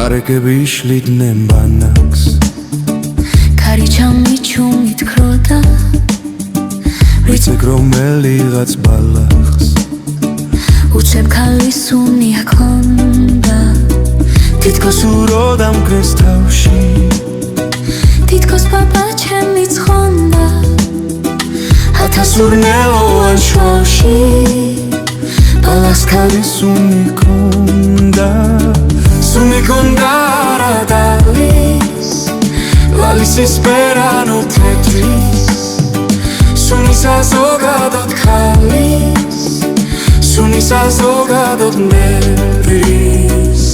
მარეკები შლიდნენ ბანაკს ქარი ჩამიჩუმით ქროდა ვიცეკ რომელიღაც ბალახს უცებ ქალის უნი აქონდა თითქოს უროდა მგრეს თავში თითქოს პაპა ჩემი ცხონდა ათასურნელოვან შუაში ბალახს ქალის უნი ქონდა სუნი ქონდა რა დალის ვალის ისპერანო თეთრის სუნის საზოგადოდ ქალის სუნის საზოგადოდ მერრის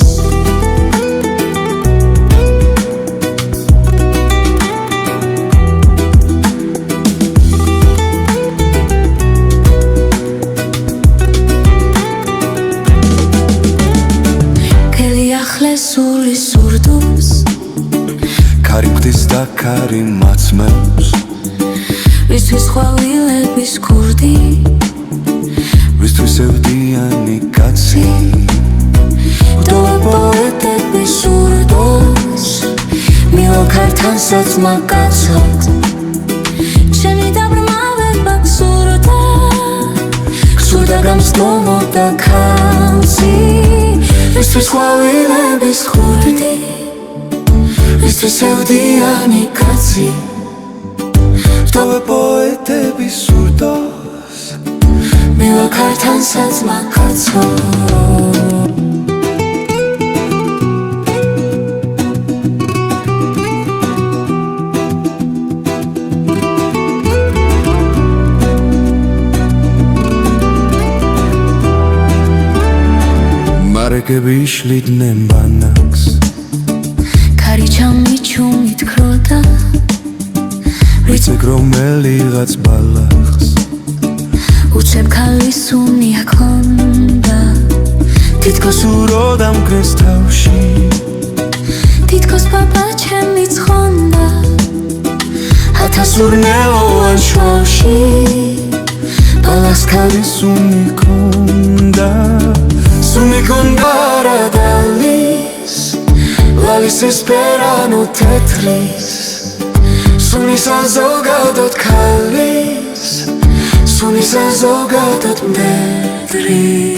სული სურდოს ქარი მგდის და ქარი მაცმევს ვისთვის ხვავილების ქურდი ვისთვის ევდიანი კაცი ვდოვა პოეტების სურდოს მივა ქართანსაც მაკაცად ჩემი დაბრმავება გსურდა გსურდა გამსდომოდა ქალსი ვისთვის ხვავილების ხურდი ვისთვის ევდიანი კაცი ვდოვა პოეტების სურდოს მივა ქართანსაც მაკაცო მარეკები შლიდნენ ბანაკს ქარი ჩამიჩუმით ქროდა ვიცეკ რომელიღაც ბალახს უცებ ქალის უნი აქონდა თითქოს უროდა მგრეს თავში თითქოს პაპა ჩემი ცხონდა ათასურნელოვან შუაში ბალახს ქალის უნი ქონდა სუნი ქონდა რა დალის ვალის ისპერანო თეთრის სუნის საზოგადოდ ქალის სუნის საზოგადოდ მდედრის